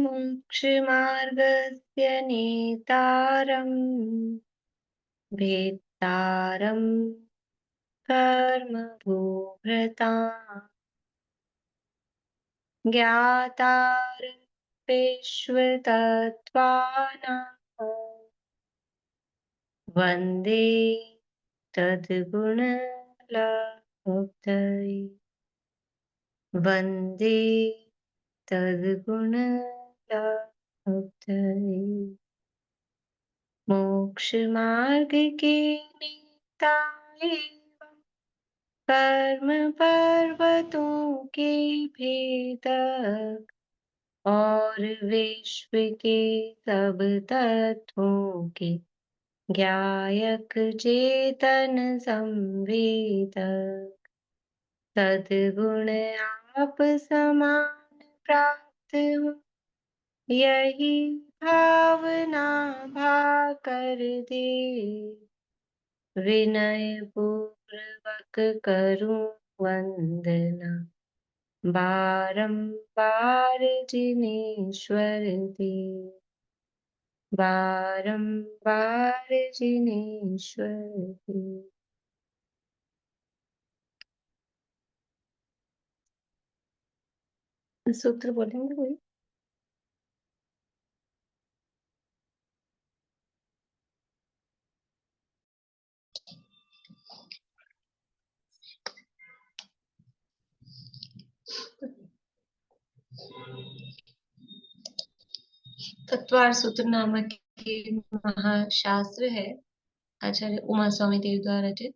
मोक्षमार्गस्य नेतारम् भेत्तारम् कर्मभूभृताम् ज्ञातारम् विश्वतत्त्वानाम् वन्दे तद्गुणलब्धये वन्दे तद्गुणलब्धये मोक्षमार्ग के नेता एवं कर्म पर्वतों के भेदक और विश्व के सब तत्वों के ज्ञायक चेतन संवेदक सद्गुण आप समान प्राप्त हो यही भावना भाकर दे विनय पूर्वक करूं वंदना बारंबार जिनेश्वर दे बारंबार जिनेश्वर दे। सूत्र बोलेंगे कोई? तत्वार सूत्र नामक के महाशास्त्र है आचार्य उमा स्वामी देव द्वारा रचित।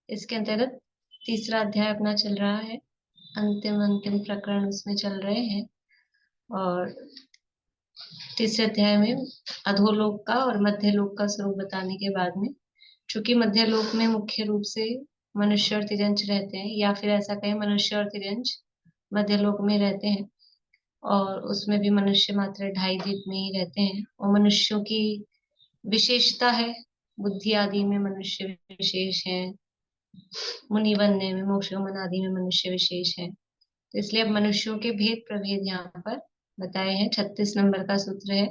इसके अंतर्गत तीसरा अध्याय अपना चल रहा है, अंतिम प्रकरण उसमें चल रहे हैं और तीसरे अध्याय में अधोलोक का और मध्यलोक का स्वरूप बताने के बाद में, चूंकि मध्यलोक में मुख्य रूप से मनुष्य और तिर्यंच रहते हैं, या फिर ऐसा कहें मनुष्य और तिर्यंच मध्यलोक में रहते हैं और उसमें भी मनुष्य मात्र 2.5 द्वीप में ही रहते हैं और मनुष्यों की विशेषता है बुद्धि आदि में मनुष्य विशेष है, मुनि बनने में मोक्ष गमन आदि में मनुष्य विशेष है। तो इसलिए अब मनुष्यों के भेद प्रभेद यहाँ पर बताए हैं। 36 नंबर का सूत्र है।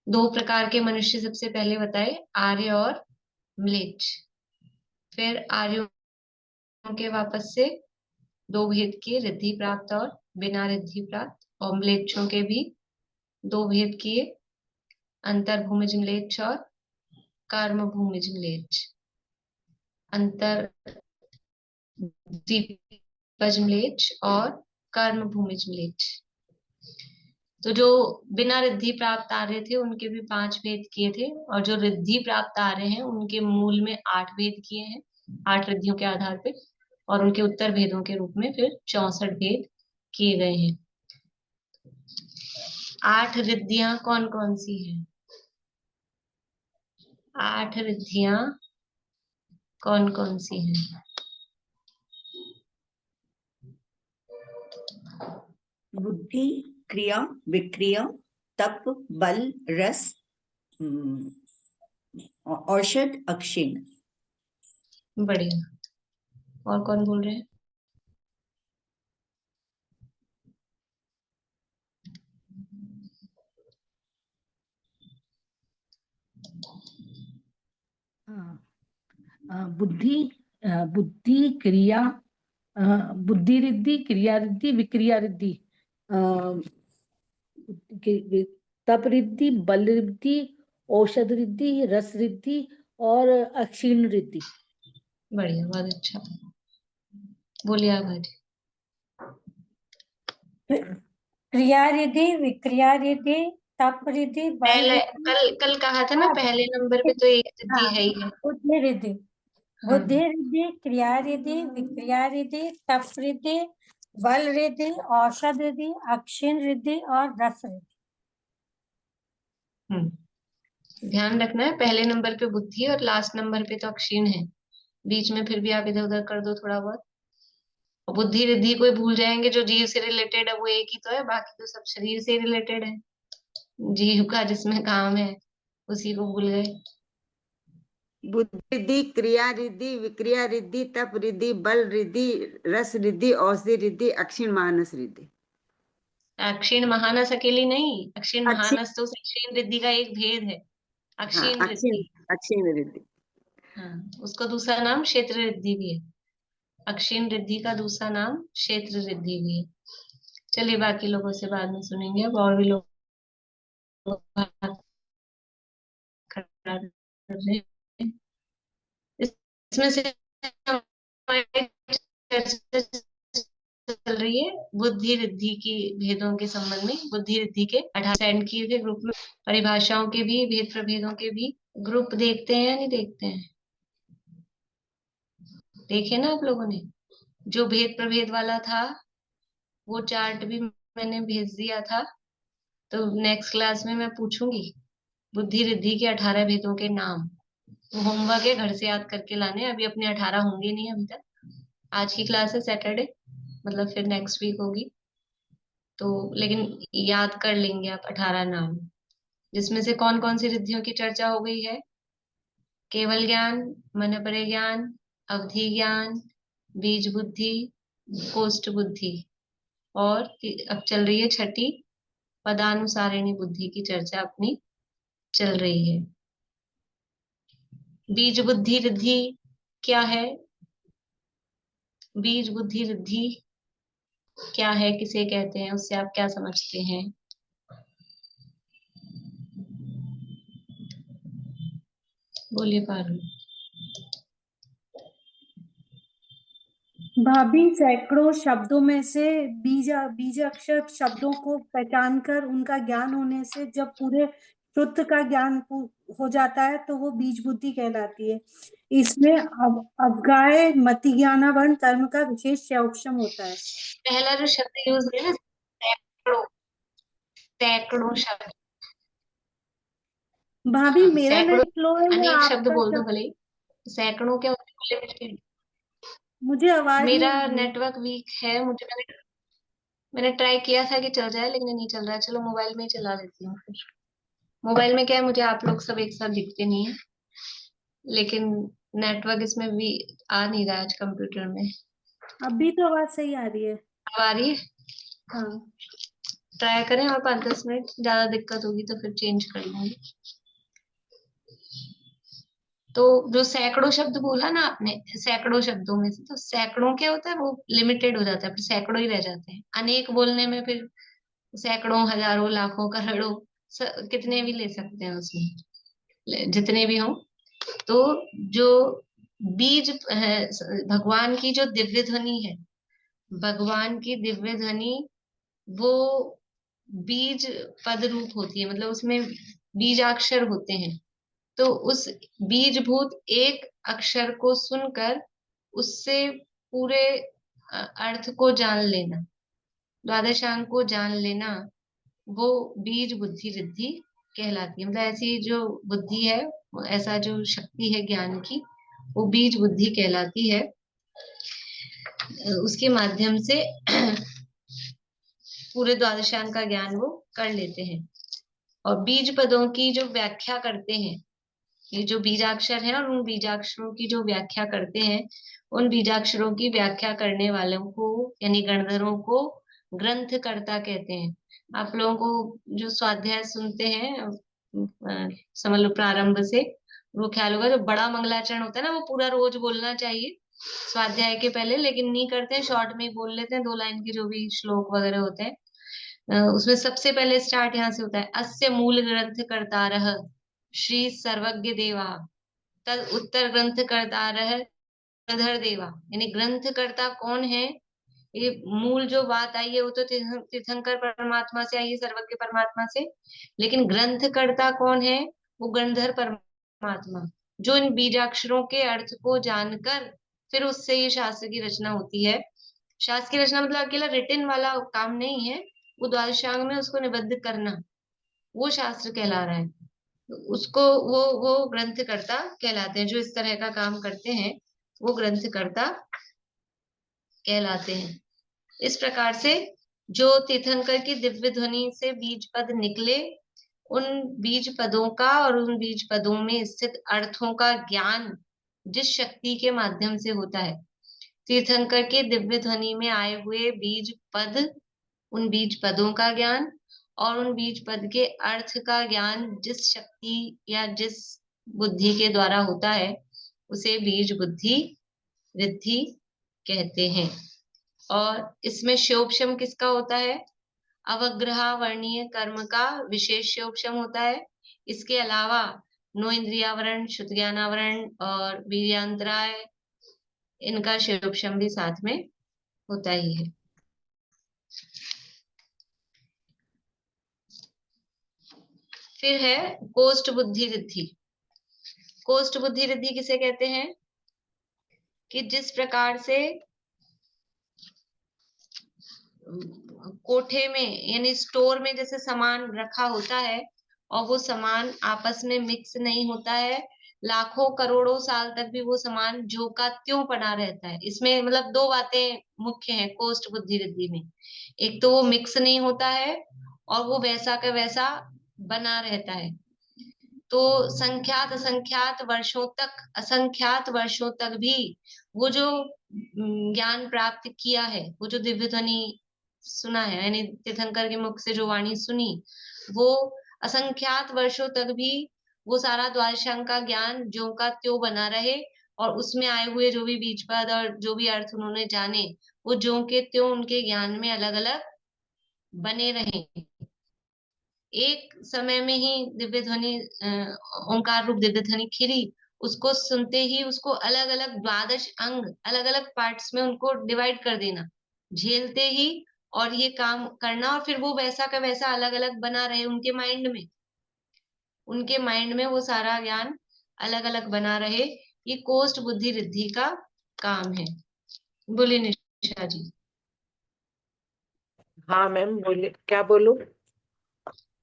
2 प्रकार के मनुष्य सबसे पहले बताए, आर्य और म्लेच्छ। फिर आर्यों के वापस से 2 भेद किए, रिद्धि प्राप्त और बिना रिद्धि प्राप्त, और म्लेच्छों के भी 2 भेद किए, अंतर्भूमिज म्लेच्छ और कर्मभूमिज म्लेच्छ। अंतर द्वीपज म्लेच्छ और कर्मभूमिज म्लेच्छ। तो जो बिना रिद्धि प्राप्त आर्य थे उनके भी 5 भेद किए थे और जो रिद्धि प्राप्त आर्य हैं उनके मूल में 8 भेद किए हैं 8 रिद्धियों के आधार पे, और उनके उत्तर भेदों के रूप में फिर 64 भेद किए गए हैं। 8 रिद्धियां कौन कौन सी हैं? 8 रिद्धियां कौन कौन सी हैं? बुद्धि, क्रिया, विक्रिया, तप, बल, रस, औषध, अक्षिण। बढ़िया। और कौन बोल रहे हैं? बुद्धि, क्रिया, बुद्धि रिद्धि, क्रिया रिद्धि, विक्रिया रिद्धि, तप रिद्धि, बल रिद्धि, औषध रिद्धि, रस रिद्धि और अक्षीण रिद्धि। बढ़िया, बहुत अच्छा। बोलिए आप भाई। क्रिया रिद्धि, विक्रिया रिद्धि, तप रिद्धि, बल रिद्धि। कल कहा था ना पहले नंबर पे तो एक रिद्धि है ही है। बुद्धि रिद्धि, बुद्धि रिद्धि, क्रिया रिद्धि, विक्रिया रिद्धि, तप रिद्धि, बल रिद्धि, औषध रिद्धि, अक्षीण रिद्धि और रस रिद्धि। ध्यान रखना है, पहले नंबर पे बुद्धि और लास्ट नंबर पे तो अक्षीण है, बीच में फिर भी आप इधर उधर कर दो थोड़ा बहुत। बुद्धि रिद्धि कोई भूल जाएंगे, जो जीव से रिलेटेड है वो एक ही तो है, बाकी तो सब शरीर से रिलेटेड है। जीव का जिसमें काम है उसी को भूल गए। बुद्धि रिद्धि, क्रिया रिद्धि, विक्रिया रिद्धि, तप रिद्धि, बल रिद्धि, रस रिद्धि, औषधि रिद्धि, अक्षीण मानस रिद्धि। अक्षीण महानस अकेली नहीं, अक्षीण अक्षीण, महानस तो अक्षीण रिद्धि का एक भेद है, हाँ, अक्षीण अक्षीण, रिद्धि। अक्षीण रिद्धि। हाँ, उसका दूसरा नाम क्षेत्र रिद्धि भी है। अक्षीण रिद्धि का दूसरा नाम क्षेत्र रिद्धि भी है। चलिए बाकी लोगों से बाद में सुनेंगे, अब और भी लोग बात कर रहे हैं। इसमें से हमारी चर्चा चल रही है बुद्धि रिद्धि की भेदों के संबंध में। बुद्धि रिद्धि के 18 सेंड किए थे ग्रुप में, परिभाषाओं के भी, भेद प्रभेदों के भी ग्रुप देखते हैं या नहीं देखते हैं? देखे ना आप लोगों ने? जो भेद प्रभेद वाला था वो चार्ट भी मैंने भेज दिया था, तो नेक्स्ट क्लास में मैं पूछूंगी बुद्धि रिद्धि के 18 भेदों के नाम। वो होमवर्क है, घर से याद करके लाने। अभी अपने 18 होंगे नहीं अभी तक। आज की क्लास है सैटरडे, मतलब फिर नेक्स्ट वीक होगी, तो लेकिन याद कर लेंगे आप 18 नाम, जिसमें से कौन कौन सी रिद्धियों की चर्चा हो गई है। केवल ज्ञान, मन परे ज्ञान, अवधि ज्ञान, बीज बुद्धि, कोष्ठ बुद्धि, और अब चल रही है छठी पदानुसारिणी बुद्धि की चर्चा अपनी चल रही है। बीज बुद्धि रिद्धि क्या है? बीज बुद्धि रिद्धि क्या है, किसे कहते हैं, उससे आप क्या समझते हैं? बोलिए पारुल। भाभी, सैकड़ों शब्दों में से बीज अक्षर शब्दों को पहचान कर उनका ज्ञान होने से जब पूरे शुद्ध का ज्ञान हो जाता है तो वो बीज बुद्धि कहलाती है। इसमें अवगाह्य मति ज्ञानावरण कर्म का विशेष चौक्षम होता है। पहला जो शब्द यूज है ना, सैकड़ों, सैकड़ों शब्द। भाभी, हाँ, मेरा सैकड़ों नेट स्लो है या अनेक शब्द आपका बोल दो भले ही। सैकड़ों क्या होते हैं? मुझे आवाज नहीं मेरा आ रही है। नेटवर्क वीक है, मैंने ट्राई किया था कि चल जाए, लेकिन नहीं चल रहा है। चलो मोबाइल में ही चला लेती हूँ फिर। मोबाइल में क्या है, मुझे आप लोग सब एक साथ दिखते नहीं है, लेकिन नेटवर्क इसमें भी आ नहीं रहा है आज कंप्यूटर में। अभी तो आवाज सही आ रही है। अब आ रही है? हाँ, ट्राई करें और 5-10 मिनट, ज्यादा दिक्कत होगी तो फिर चेंज कर लूंगी। तो जो सैकड़ों शब्द बोला ना आपने, सैकड़ों शब्दों में से, तो सैकड़ों क्या होता है, वो लिमिटेड हो जाता है, फिर सैकड़ों ही रह जाते हैं। अनेक बोलने में फिर सैकड़ों, हजारों, लाखों, करोड़ों, कितने भी ले सकते हैं उसमें, जितने भी हों। तो जो बीज है, भगवान की जो दिव्य ध्वनि है, भगवान की दिव्य ध्वनि, वो बीज पद रूप होती है, मतलब उसमें बीजाक्षर होते हैं। तो उस बीजभूत एक अक्षर को सुनकर उससे पूरे अर्थ को जान लेना, द्वादशांग को जान लेना, वो बीज बुद्धि रिद्धि कहलाती है। मतलब ऐसी जो बुद्धि है, ऐसा जो शक्ति है ज्ञान की, वो बीज बुद्धि कहलाती है। उसके माध्यम से पूरे द्वादशांग का ज्ञान वो कर लेते हैं। और बीज पदों की जो व्याख्या करते हैं, ये जो बीजाक्षर है, और उन बीजाक्षरों की जो व्याख्या करते हैं, उन बीजाक्षरों की व्याख्या करने वालों को, यानी गणधरों को ग्रंथकर्ता कहते हैं। आप लोगों को जो स्वाध्याय सुनते हैं, समझ लो प्रारंभ से, वो ख्याल होगा, जो बड़ा मंगलाचरण होता है ना, वो पूरा रोज बोलना चाहिए स्वाध्याय के पहले, लेकिन नहीं करते हैं, शॉर्ट में ही बोल लेते हैं 2 लाइन के जो भी श्लोक वगैरह होते हैं। उसमें सबसे पहले स्टार्ट यहाँ से होता है, अस्य मूल ग्रंथ कर्तारः श्री सर्वज्ञ देवा, तद उत्तर ग्रंथ कर्तारः तदर देवा। यानी ग्रंथकर्ता कौन है, ये मूल जो बात आई है वो तो तीर्थंकर परमात्मा से आई है, सर्वज्ञ परमात्मा से, लेकिन ग्रंथकर्ता कौन है, वो गणधर परमात्मा, जो इन बीजाक्षरों के अर्थ को जानकर फिर उससे ये शास्त्र की रचना होती है। शास्त्र की रचना मतलब अकेला रिटन वाला काम नहीं है, वो द्वादशांग में उसको निबद्ध करना, वो शास्त्र कहला रहा है। तो उसको वो ग्रंथकर्ता कहलाते हैं। जो इस तरह का काम करते हैं वो ग्रंथकर्ता कहलाते हैं। इस प्रकार से जो तीर्थंकर की दिव्य ध्वनि से बीज पद निकले, उन बीज पदों का और उन बीज पदों में स्थित अर्थों का ज्ञान जिस शक्ति के माध्यम से होता है, तीर्थंकर के दिव्य ध्वनि में आए हुए बीज पद उन बीज पदों का ज्ञान और उन बीज पद के अर्थ का ज्ञान जिस शक्ति या जिस बुद्धि के द्वारा होता है उसे बीज बुद्धि रिद्धि कहते हैं। और इसमें शोभशम किसका होता है? अवग्रह वर्णीय कर्म का विशेष शोभशम होता है। इसके अलावा नो इंद्रियावरण, शुद्ध ज्ञानावरण और वीर्यांतराय, इनका शोभशम भी साथ में होता ही है। फिर है कोष्ठ बुद्धि रिद्धि। कोष्ठ बुद्धि रिद्धि किसे कहते हैं? कि जिस प्रकार से कोठे में यानी स्टोर में जैसे सामान रखा होता है और वो सामान आपस में मिक्स नहीं होता है, लाखों करोड़ों साल तक भी वो सामान जो का त्यों पड़ा रहता है। इसमें मतलब दो बातें मुख्य हैं कोष्ठ बुद्धि रिद्धि में। एक तो वो मिक्स नहीं होता है और वो वैसा का वैसा बना रहता है। तो संख्यात असंख्यात वर्षों तक, असंख्यात वर्षों तक भी वो जो ज्ञान प्राप्त किया है, वो जो दिव्य ध्वनि सुना है, यानी तीर्थंकर के मुख से जो वाणी सुनी, वो असंख्यात वर्षों तक भी वो सारा द्वादशांग का ज्ञान ज्यों का त्यों बना रहे और उसमें आए हुए जो भी बीज पद और जो भी अर्थ उन्होंने जाने वो ज्यों के त्यों उनके ज्ञान में अलग अलग बने रहे। एक समय में ही दिव्य ध्वनि, ओंकार रूप दिव्य ध्वनि खिरी, उसको सुनते ही उसको अलग अलग द्वादश अंग अलग अलग पार्ट्स में उनको डिवाइड कर देना, झेलते ही और ये काम करना, और फिर वो वैसा का वैसा अलग अलग बना रहे उनके माइंड में, उनके माइंड में वो सारा ज्ञान अलग अलग बना रहे। ये कोष्ठ बुद्धि रिद्धि का काम है। बोलिए निशा जी। हाँ मैम बोलिए, क्या बोलूं?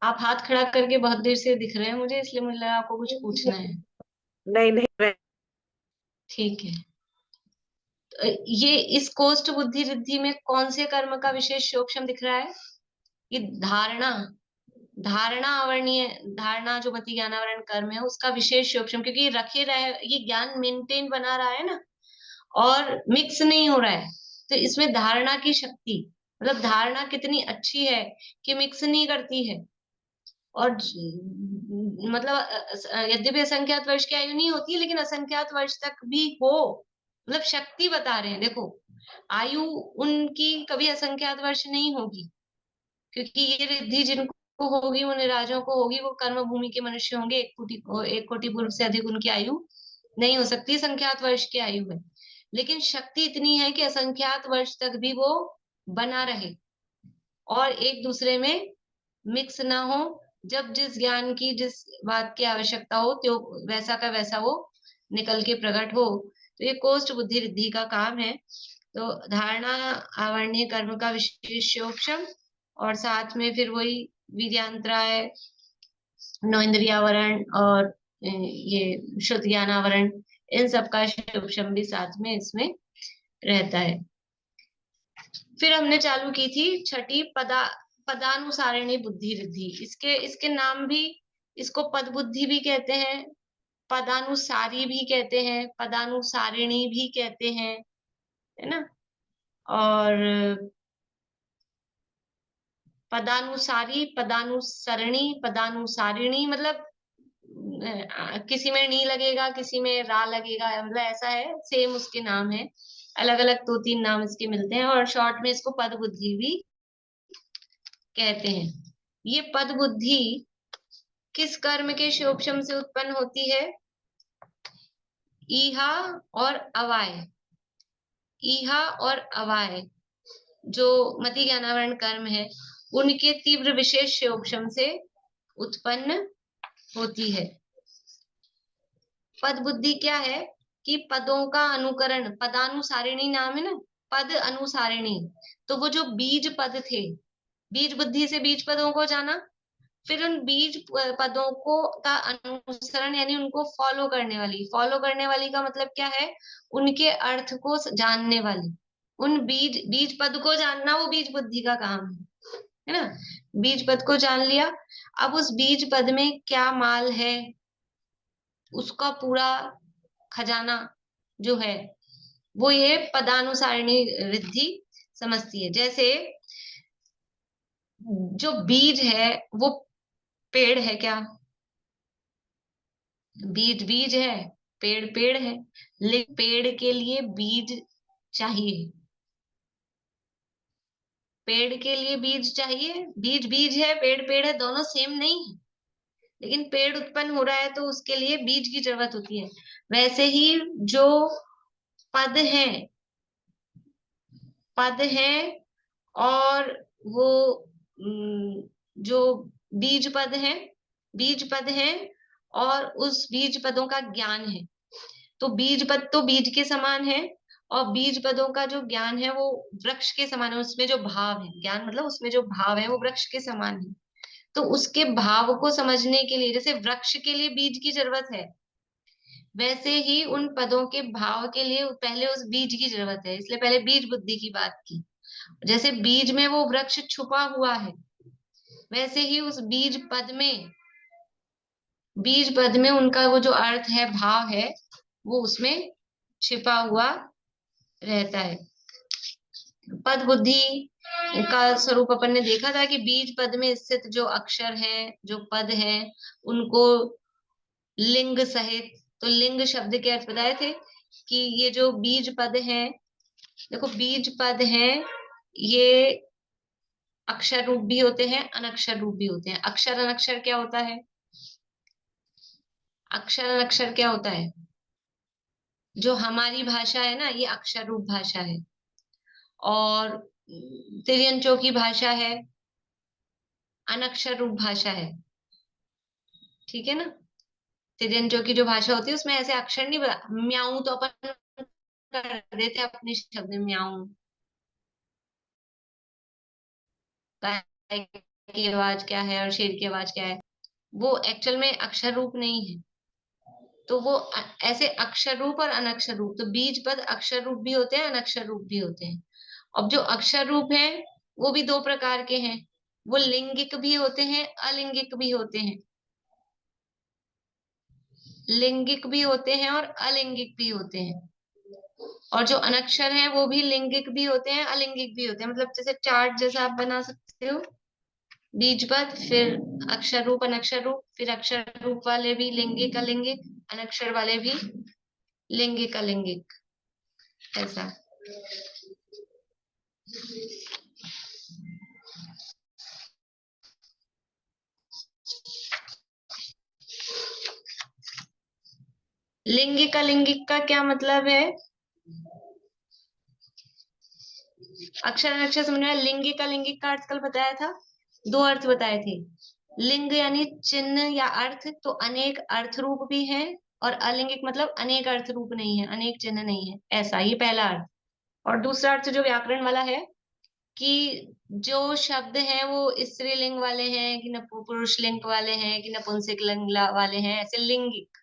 आप हाथ खड़ा करके बहुत देर से दिख रहे हैं मुझे, इसलिए मुझे लगा आपको कुछ पूछना है। नहीं नहीं मैं ठीक है। तो ये इस कोष्ठ बुद्धि रिद्धि में कौन से कर्म का विशेष शोभशम दिख रहा है? ये धारणा, धारणा आवरणीय, धारणा जो मति ज्ञानावरण कर्म है उसका विशेष शोभशम, क्योंकि ये रखे रहे, ये ज्ञान मेंटेन बना रहा है ना और मिक्स नहीं हो रहा है। तो इसमें धारणा की शक्ति, मतलब धारणा कितनी अच्छी है कि मिक्स नहीं करती है। और मतलब यद्यपि असंख्यात वर्ष की आयु नहीं होती लेकिन असंख्यात वर्ष तक भी हो, मतलब शक्ति बता रहे हैं। देखो आयु उनकी कभी असंख्यात वर्ष नहीं होगी, क्योंकि ये रिद्धि जिनको होगी उन राजों को होगी, वो कर्म भूमि के मनुष्य होंगे। 1 कोटि पूर्व से अधिक उनकी आयु नहीं हो सकती, संख्यात वर्ष की आयु है। लेकिन शक्ति इतनी है कि असंख्यात वर्ष तक भी वो बना रहे और एक दूसरे में मिक्स ना हो। जब जिस ज्ञान की जिस बात की आवश्यकता हो तो वैसा का वैसा वो निकल के प्रकट हो। तो ये कोष्ठ बुद्धि रिद्धि का काम है। तो धारणा आवरणीय कर्म का विशेष शोभशम और साथ में फिर वही वीर्यांतराय, नौ इंद्रियावरण और ये शुद्ध ज्ञानावरण, इन सब का शोभशम भी साथ में इसमें रहता है। फिर हमने चालू की थी छठी पदानुसारिणी बुद्धि रिद्धि। इसके नाम भी, इसको पद बुद्धि भी कहते हैं, पदानुसारी भी कहते हैं, पदानुसारिणी भी कहते हैं, है ना। और पदानुसारी, पदानुसरणी, पदानुसारिणी, मतलब किसी में नी लगेगा, किसी में रा लगेगा, मतलब ऐसा है, सेम उसके नाम है, अलग अलग 2-3 नाम इसके मिलते हैं और शॉर्ट में इसको पद बुद्धि भी कहते हैं। ये पद बुद्धि किस कर्म के शोभशम से उत्पन्न होती है? ईहा और अवाय, ईहा और अवाय जो मति ज्ञानावरण कर्म है उनके तीव्र विशेष शोभशम से उत्पन्न होती है। पद बुद्धि क्या है कि पदों का अनुकरण, पदानुसारिणी नाम है ना, पद अनुसारिणी। तो वो जो बीज पद थे, बीज बुद्धि से बीज पदों को जाना, फिर उन बीज पदों को का अनुसरण यानी उनको फॉलो करने वाली, फॉलो करने वाली का मतलब क्या है? उनके अर्थ को जानने वाली। उन बीज पद को जानना वो बीज बुद्धि का काम है ना। बीज पद को जान लिया, अब उस बीज पद में क्या माल है उसका पूरा खजाना जो है वो ये पदानुसारिणी रिद्धि समझती है। जैसे जो बीज है वो पेड़ है क्या? बीज बीज है, पेड़ पेड़ है, लेकिन पेड़ के लिए बीज चाहिए। पेड़ के लिए बीज चाहिए, बीज बीज है, पेड़ पेड़ है, दोनों सेम नहीं है। लेकिन पेड़ उत्पन्न हो रहा है तो उसके लिए बीज की जरूरत होती है। वैसे ही जो पद है, पद है और वो जो बीज पद है, बीज पद है और उस बीज पदों का ज्ञान है। तो बीज पद तो बीज के समान है और बीज पदों का जो ज्ञान है वो वृक्ष के समान है। उसमें जो भाव है, ज्ञान मतलब उसमें जो भाव है वो वृक्ष के समान है। तो उसके भाव को समझने के लिए, जैसे वृक्ष के लिए बीज की जरूरत है, वैसे ही उन पदों के भाव के लिए पहले उस बीज की जरूरत है। इसलिए पहले बीज बुद्धि की बात की। जैसे बीज में वो वृक्ष छुपा हुआ है, वैसे ही उस बीज पद में उनका वो जो अर्थ है, भाव है, वो उसमें छिपा हुआ रहता है। पद बुद्धि का स्वरूप अपन ने देखा था कि बीज पद में स्थित जो अक्षर हैं, जो पद हैं, उनको लिंग सहित, तो लिंग शब्द के अर्थ बताए थे कि ये जो बीज पद हैं, देखो बीज पद हैं, ये अक्षर रूप भी होते हैं, अनक्षर रूप भी होते हैं। अक्षर अनक्षर क्या होता है? अक्षर अनक्षर क्या होता है? जो हमारी भाषा है ना, ये अक्षर रूप भाषा है, और तिर्यंचों की भाषा है अनक्षर रूप भाषा है। ठीक है ना? तिर्यंचों की जो भाषा होती है उसमें ऐसे अक्षर नहीं म्याऊ तो अपन कर देते अपने शब्द में, म्याऊ। गाय की आवाज क्या है और शेर की आवाज क्या है, वो एक्चुअल में अक्षर रूप नहीं है। तो वो ऐसे अक्षर रूप और अनक्षर रूप, तो बीज पद अक्षर रूप भी होते हैं, अनक्षर रूप भी होते हैं। अब जो अक्षर रूप है वो भी दो प्रकार के हैं, वो लिंगिक भी होते हैं, अलिंगिक भी होते हैं। लिंगिक भी होते हैं और अलिंगिक भी होते हैं। और जो अनक्षर है वो भी लिंगिक भी होते हैं, अलिंगिक भी होते हैं। मतलब जैसे चार्ट जैसा आप बना सकते हो, बीज पद, फिर अक्षर रूप अनक्षर रूप, फिर अक्षर रूप वाले भी लिंगिक अलिंगिक, अनक्षर वाले भी लिंगिक अलिंगिक, ऐसा। लिंगिक अलिंगिक का क्या मतलब है? अक्षर अनक्षर समझ में। लिंगिक अलिंगिक का अर्थ कल बताया था, दो अर्थ बताए थे। लिंग यानी चिन्ह या अर्थ, तो अनेक अर्थ रूप भी है, और अलिंगिक मतलब अनेक अर्थ रूप नहीं है, अनेक चिन्ह नहीं है, ऐसा। ये पहला अर्थ। और दूसरा अर्थ जो व्याकरण वाला है कि जो शब्द हैं वो स्त्रीलिंग वाले हैं कि पुरुष लिंग वाले हैं कि नपुंसक लिंग वाले हैं, ऐसे लिंगिक।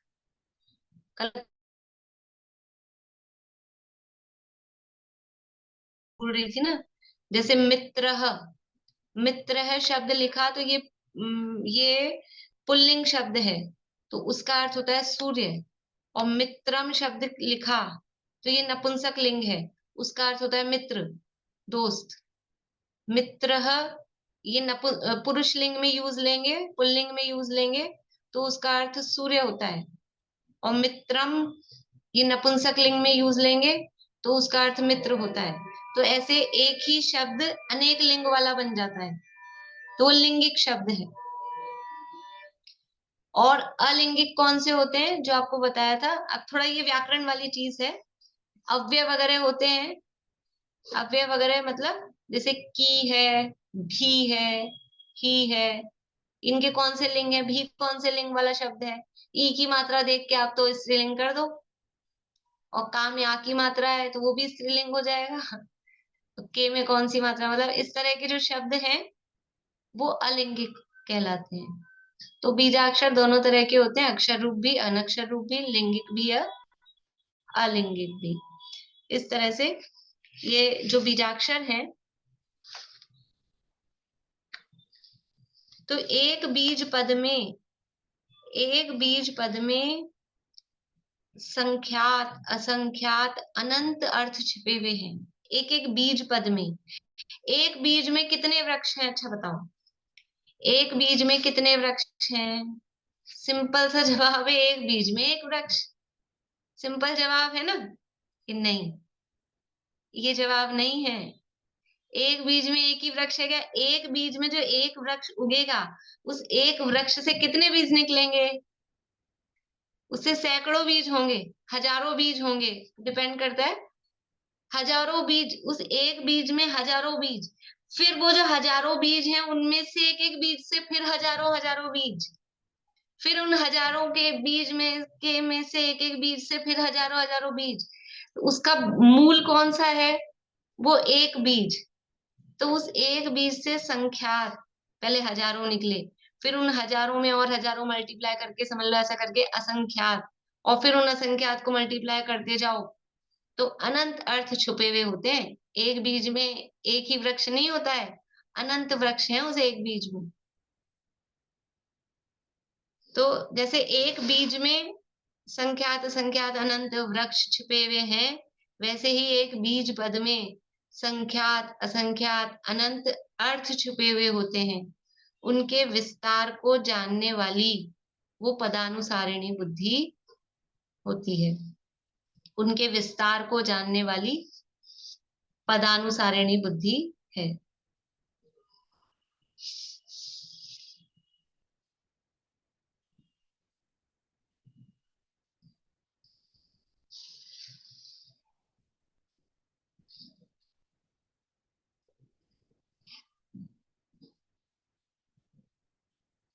कल बोल रही थी ना, जैसे मित्र, मित्र है शब्द लिखा तो ये पुल्लिंग शब्द है, तो उसका अर्थ होता है सूर्य। और मित्रम शब्द लिखा तो ये नपुंसक लिंग है, उसका अर्थ होता है मित्र, दोस्त। मित्र ये पुरुष लिंग में यूज लेंगे, पुल्लिंग में यूज लेंगे तो उसका अर्थ सूर्य होता है। और मित्रम ये नपुंसक लिंग में यूज लेंगे तो उसका अर्थ मित्र होता है। तो ऐसे एक ही शब्द अनेक लिंग वाला बन जाता है, तो लिंगिक शब्द है। और अलिंगिक कौन से होते हैं जो आपको बताया था? अब थोड़ा ये व्याकरण वाली चीज है। अव्यय वगैरह होते हैं, अव्यय वगैरह मतलब जैसे की है, भी है, ही है, इनके कौन से लिंग है? भी कौन से लिंग वाला शब्द है? ई की मात्रा देख के आप तो स्त्रीलिंग कर दो, और काम या की मात्रा है तो वो भी स्त्रीलिंग हो जाएगा। तो के में कौन सी मात्रा, मतलब इस तरह के जो शब्द हैं वो अलिंगिक कहलाते हैं। तो बीजाक्षर दोनों तरह के होते हैं, अक्षर रूप भी, अनक्षर रूप भी, लिंगिक भी या अलिंगिक भी। इस तरह से ये जो बीजाक्षर है, तो एक बीज पद में संख्यात, असंख्यात, अनंत अर्थ छिपे हुए हैं। एक एक बीज पद में एक बीज में कितने वृक्ष हैं? अच्छा बताओ, एक बीज में कितने वृक्ष हैं? सिंपल सा जवाब है, एक बीज में एक वृक्ष। सिंपल जवाब है ना कि नहीं? ये जवाब नहीं है। एक बीज में एक ही वृक्ष है क्या? एक बीज में जो एक वृक्ष उगेगा, उस एक वृक्ष से कितने बीज निकलेंगे? उससे सैकड़ों बीज होंगे, हजारों बीज होंगे, डिपेंड करता है। हजारों बीज, उस एक बीज में हजारों बीज, फिर वो जो हजारों बीज हैं उनमें से एक एक बीज से फिर हजारों हजारों बीज, फिर उन हजारों के बीज में से एक एक बीज से फिर हजारों हजारों बीज। तो उसका मूल कौन सा है? वो एक बीज। तो उस एक बीज से संख्यात पहले हजारों निकले, फिर उन हजारों में और हजारों मल्टीप्लाई करके, समझ लो ऐसा करके असंख्यात, और फिर उन असंख्यात को मल्टीप्लाई करते जाओ तो अनंत अर्थ छुपे हुए होते हैं। एक बीज में एक ही वृक्ष नहीं होता है, अनंत वृक्ष हैं उस एक बीज में। तो जैसे एक बीज में संख्यात असंख्यात अनंत वृक्ष छुपे हुए हैं, वैसे ही एक बीज पद में संख्यात असंख्यात अनंत अर्थ छुपे हुए होते हैं। उनके विस्तार को जानने वाली वो पदानुसारिणी बुद्धि होती है। उनके विस्तार को जानने वाली पदानुसारिणी बुद्धि है।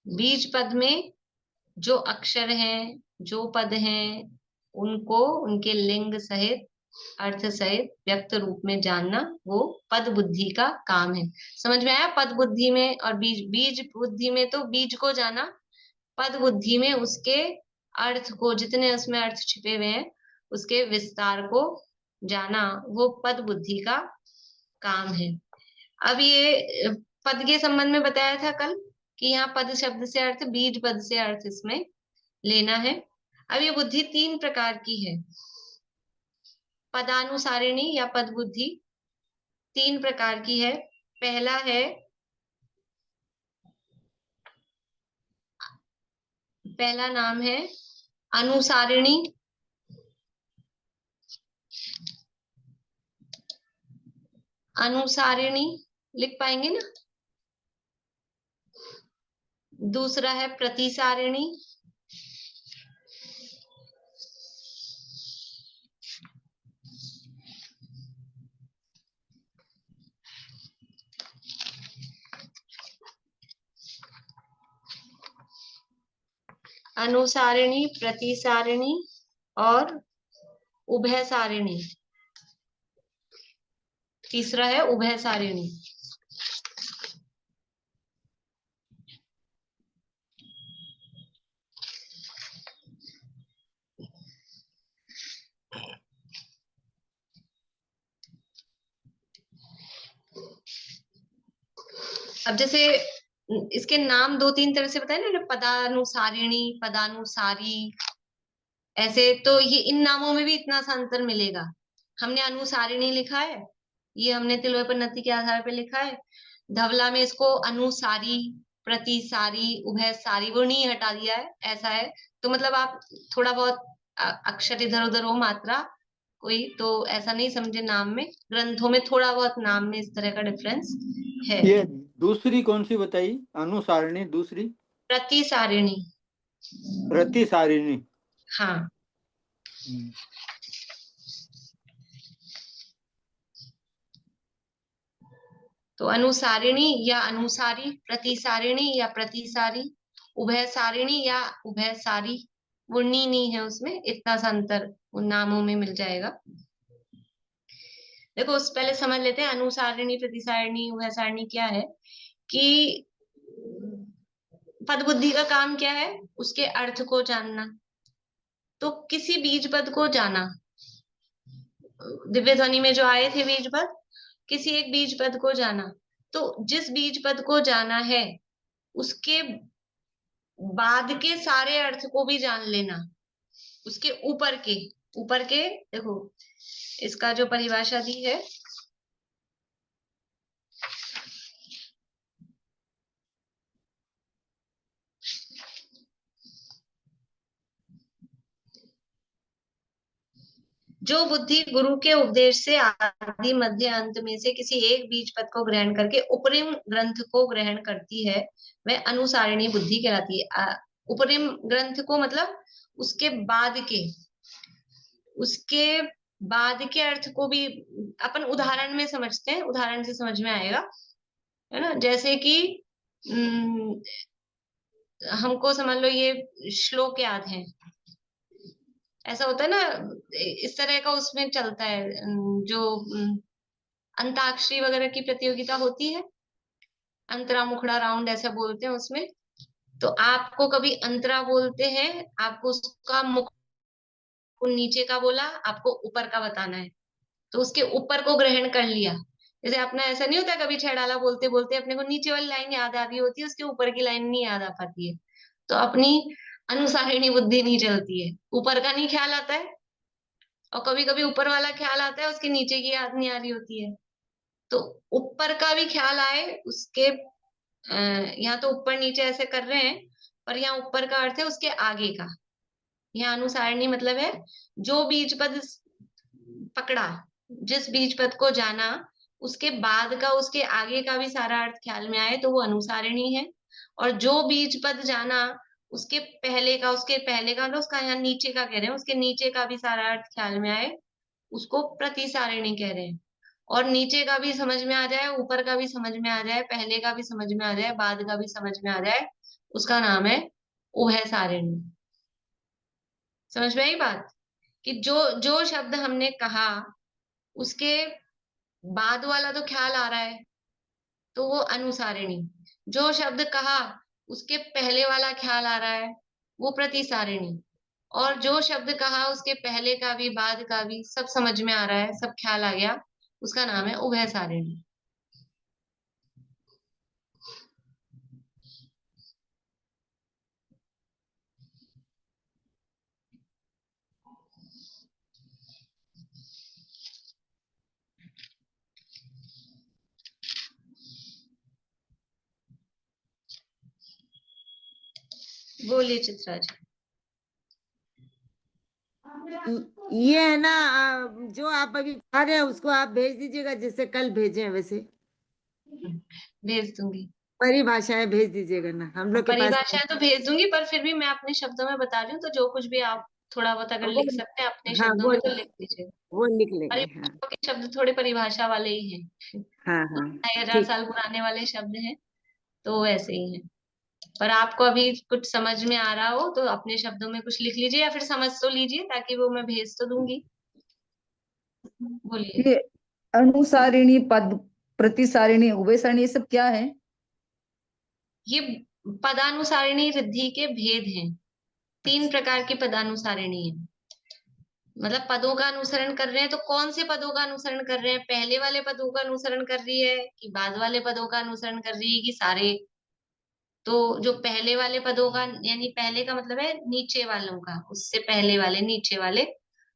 बीज पद में जो अक्षर हैं, जो पद हैं, उनको उनके लिंग सहित, अर्थ सहित व्यक्त रूप में जानना वो पद बुद्धि का काम है। समझ में आया? पद बुद्धि में और बीज बुद्धि में तो बीज को जाना, पद बुद्धि में उसके अर्थ को, जितने उसमें अर्थ छिपे हुए हैं उसके विस्तार को जाना, वो पद बुद्धि का काम है। अब ये पद के संबंध में बताया था कल कि यहाँ पद शब्द से अर्थ बीज पद से अर्थ इसमें लेना है। अब ये बुद्धि तीन प्रकार की है। पदानुसारिणी या पद बुद्धि तीन प्रकार की है। पहला है, पहला नाम है अनुसारिणी। अनुसारिणी लिख पाएंगे ना? दूसरा है प्रतिसारिणी। अनुसारिणी, प्रतिसारिणी और उभय सारिणी। तीसरा है उभय सारिणी। अब जैसे इसके नाम दो तीन तरह से बताए ना, पदानुसारिणी, पदानुसारी, ऐसे तो ये इन नामों में भी इतना सा अंतर मिलेगा। हमने अनुसारिणी लिखा है, ये हमने तिलवे पन्नति के आधार पे लिखा है। धवला में इसको अनुसारी, प्रतिसारी, उभय सारी, वो नहीं हटा दिया है, ऐसा है। तो मतलब आप थोड़ा बहुत अक्षर इधर उधर हो, मात्रा कोई, तो ऐसा नहीं समझे। नाम में, ग्रंथों में थोड़ा बहुत नाम में इस तरह का डिफरेंस है। ये दूसरी कौन सी बताई? अनुसारिणी, दूसरी प्रतिसारिणी। प्रतिसारिणी। हाँ। तो अनुसारिणी या अनुसारी, प्रतिसारिणी या प्रतिसारी, उभय सारिणी या उभय सारी, वो नी नहीं है उसमें, इतना सा अंतर उन नामों में मिल जाएगा। देखो उस पहले समझ लेते हैं अनुसारिणी, प्रतिसारिणी, उभय सारिणी क्या है। कि पद बुद्धि का काम क्या है? उसके अर्थ को जानना। तो किसी बीज पद को जाना, दिव्य ध्वनि में जो आए थे बीज पद, किसी एक बीज पद को जाना। तो जिस बीज पद को जाना है उसके बाद के सारे अर्थ को भी जान लेना। उसके ऊपर के देखो, इसका जो परिभाषा दी है, जो बुद्धि गुरु के उपदेश से आदि मध्य अंत में से किसी एक बीज पद को ग्रहण करके उपरिम ग्रंथ को ग्रहण करती है वह अनुसारिणी बुद्धि कहलाती है। उपरिम ग्रंथ को मतलब उसके बाद के अर्थ को भी अपन उदाहरण में समझते हैं, उदाहरण से समझ में आएगा, है ना। जैसे कि हमको समझ लो ये श्लोक याद है, ऐसा होता है ना, इस तरह का उसमें चलता है। जो अंताक्षरी वगैरह की प्रतियोगिता होती है, अंतरा मुखड़ा राउंड ऐसा बोलते हैं उसमें, तो आपको कभी अंतरा बोलते हैं, आपको उसका मुख नीचे का बोला, आपको ऊपर का बताना है, तो उसके ऊपर को ग्रहण कर लिया। जैसे अपना ऐसा नहीं होता, कभी छेड़ाला बोलते बोलते अपने को नीचे वाली लाइन याद आ रही होती है, उसके ऊपर की लाइन नहीं याद आ पाती है, तो अपनी अनुसारिणी बुद्धि नहीं चलती है, ऊपर का नहीं ख्याल आता है, और कभी कभी ऊपर वाला ख्याल आता है, उसके नीचे की याद नहीं आ रही होती है। तो ऊपर का भी ख्याल आए उसके, यहाँ तो ऊपर नीचे ऐसे कर रहे हैं, पर यहाँ ऊपर का अर्थ है उसके आगे का। यहाँ अनुसारिणी मतलब है जो बीज पद पकड़ा, जिस बीज पद को जाना, उसके बाद का उसके आगे का भी सारा अर्थ ख्याल में आए तो वो अनुसारिणी है। और जो बीज पद जाना, उसके पहले का मतलब उसका यहाँ नीचे का कह रहे हैं, उसके नीचे का भी सारा अर्थ ख्याल में आए, उसको प्रतिसारिणी कह रहे हैं। और नीचे का भी समझ में आ जाए, ऊपर का भी समझ में आ जाए, पहले का भी समझ में आ जाए, बाद का भी समझ में आ जाए, उसका नाम है उभय सारिणी। समझ में आई बात? कि जो जो शब्द हमने कहा उसके बाद वाला तो ख्याल आ रहा है, तो वो अनुसारिणी। जो शब्द कहा उसके पहले वाला ख्याल आ रहा है, वो प्रतिसारिणी। और जो शब्द कहा उसके पहले का भी बाद का भी सब समझ में आ रहा है, सब ख्याल आ गया, उसका नाम है उभय सारिणी। बोलिए चित्रा जी। ये है ना, जो आप अभी पढ़ा रहे हैं उसको आप भेज दीजिएगा, जैसे कल भेजे हैं वैसे भेज दूंगी, परिभाषाएं भेज दीजिएगा ना, हम लोग के पास। परिभाषाएं तो भेज दूंगी, पर फिर भी मैं अपने शब्दों में बता रही हूँ, तो जो कुछ भी आप थोड़ा बहुत अगर वो लिख सकते हैं अपने हाँ शब्दों में तो लिख लीजिए। वो लिख लेंगे। हाँ परिभाषा के शब्द थोड़े परिभाषा वाले ही हैं, हाँ हाँ 2,000 ठीक। साल पुराने वाले शब्द हैं, तो वैसे ही हैं। पर आपको अभी कुछ समझ में आ रहा हो तो अपने शब्दों में कुछ लिख लीजिए, या फिर समझ तो लीजिए, ताकि वो मैं भेज तो दूंगी। बोलिए। ये अनुसारिणी, पद प्रतिसारिणी, उभय सारिणी, ये सब क्या है? ये पदानुसारिणी रिद्धि के भेद हैं। 3 प्रकार की पदानुसारिणी है, मतलब पदों का अनुसरण कर रहे हैं, तो कौन से पदों का अनुसरण कर रहे हैं? पहले वाले पदों का अनुसरण कर रही है कि बाद वाले पदों का अनुसरण कर रही है, कि सारे? तो जो पहले वाले पदों का, यानी पहले का मतलब है नीचे वालों का, उससे पहले वाले नीचे वाले,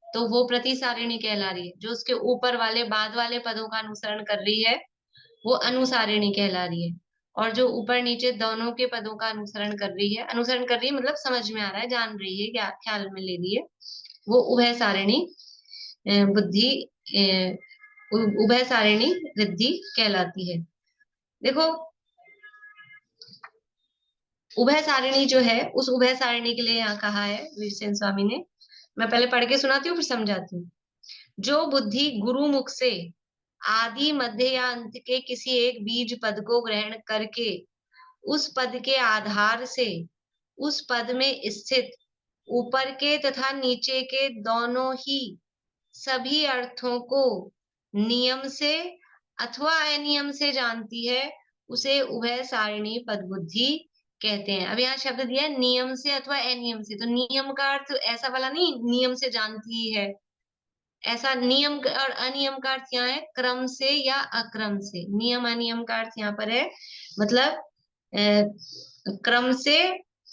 तो वो प्रतिसारिणी कहला रही है। जो उसके ऊपर वाले बाद वाले पदों का अनुसरण कर रही है वो अनुसारिणी कहला रही है। और जो ऊपर नीचे दोनों के पदों का अनुसरण कर रही है, अनुसरण कर रही है मतलब समझ में आ रहा है, जान रही है, क्या ख्याल में ले रही है, वो उभय सारिणी बुद्धि, उभय सारिणी रिद्धि कहलाती है। देखो, उभय सारिणी जो है, उस उभय सारिणी के लिए यहाँ कहा है वीरसेन स्वामी ने, मैं पहले पढ़ के सुनाती हूँ फिर समझाती हूँ। जो बुद्धि गुरु मुख से आदि मध्य या अंत के किसी एक बीज पद को ग्रहण करके उस पद के आधार से उस पद में स्थित ऊपर के तथा नीचे के दोनों ही सभी अर्थों को नियम से अथवा अनियम से जानती है, उसे उभय सारिणी पद बुद्धि कहते हैं। अब यहाँ शब्द दिया है नियम से अथवा अनियम से, तो नियम का अर्थ ऐसा वाला नहीं नियम से जानती है, ऐसा नियम और अनियम का अर्थ यहाँ है क्रम से या अक्रम से। नियम अनियम का अर्थ यहाँ पर है मतलब क्रम से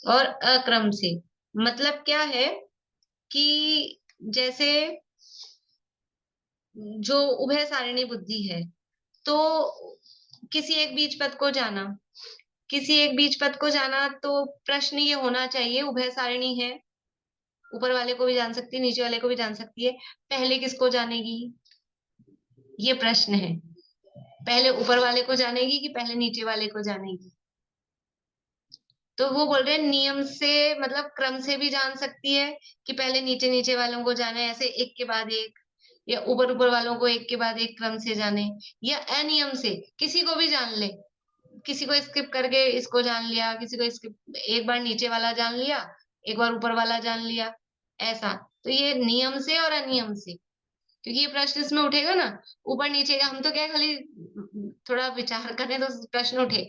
और अक्रम से। मतलब क्या है कि जैसे जो उभय सारिणी बुद्धि है, तो किसी एक बीज पद को जाना, किसी एक बीज पद को जाना, तो प्रश्न ये होना चाहिए उभय सारिणी है, ऊपर वाले को भी जान सकती है, नीचे वाले को भी जान सकती है। पहले किसको जानेगी, ये प्रश्न है। पहले ऊपर वाले को जानेगी कि पहले नीचे वाले को जानेगी? तो वो बोल रहे हैं नियम से, मतलब क्रम से भी जान सकती है कि पहले नीचे नीचे वालों को जाने, ऐसे एक के बाद एक, या ऊपर ऊपर वालों को एक के बाद एक क्रम से जाने, या अनियम से किसी को भी जान ले, किसी को स्किप करके इसको जान लिया, किसी को स्किप, एक बार नीचे वाला जान लिया, एक बार ऊपर वाला जान लिया, ऐसा। तो ये नियम से और अनियम से, क्योंकि ये प्रश्न इसमें उठेगा ना, ऊपर नीचे का। हम तो क्या है, खाली थोड़ा विचार करें तो प्रश्न उठे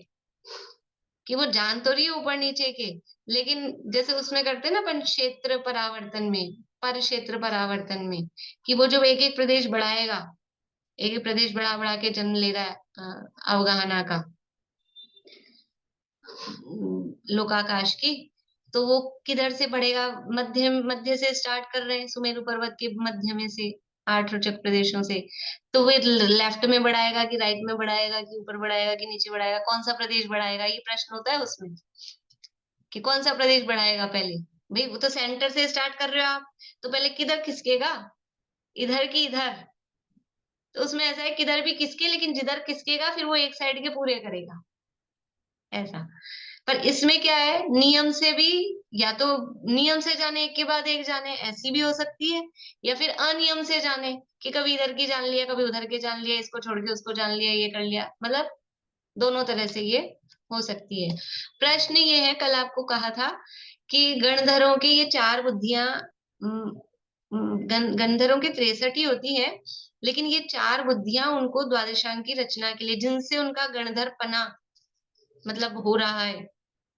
कि वो जान तो रही है ऊपर नीचे के, लेकिन जैसे उसमें करते हैं ना अपन क्षेत्र परावर्तन में, पर क्षेत्र परावर्तन में, कि वो जो एक एक प्रदेश बढ़ाएगा, एक एक प्रदेश बढ़ा बढ़ा के जन्म ले रहा है अवगाहना का, लोकाकाश की, तो वो किधर से बढ़ेगा? मध्य से स्टार्ट कर रहे हैं, सुमेरु पर्वत के मध्य में से, 8 रोचक प्रदेशों से। तो वो लेफ्ट में बढ़ाएगा कि राइट में बढ़ाएगा, कि ऊपर बढ़ाएगा कि नीचे बढ़ाएगा, कौन सा प्रदेश बढ़ाएगा, ये प्रश्न होता है उसमें, कि कौन सा प्रदेश बढ़ाएगा पहले। भाई वो तो सेंटर से स्टार्ट कर रहे हो आप, तो पहले किधर खिसकेगा, इधर की इधर? तो उसमें ऐसा है किधर भी खिसके, लेकिन जिधर खिसकेगा फिर वो एक साइड के पूरे करेगा, ऐसा। पर इसमें क्या है, नियम से भी, या तो नियम से जाने एक के बाद एक जाने, ऐसी भी हो सकती है, या फिर अनियम से जाने, कि कभी इधर की जान लिया, कभी उधर के जान लिया, इसको छोड़ के उसको जान लिया, ये कर लिया, मतलब दोनों तरह से ये हो सकती है। प्रश्न ये है, कल आपको कहा था कि गणधरों के ये 4 बुद्धियां, गणधरों की 63 ही होती है, लेकिन ये 4 बुद्धियां उनको द्वादशांग की रचना के लिए, जिनसे उनका गणधर पना मतलब हो रहा है,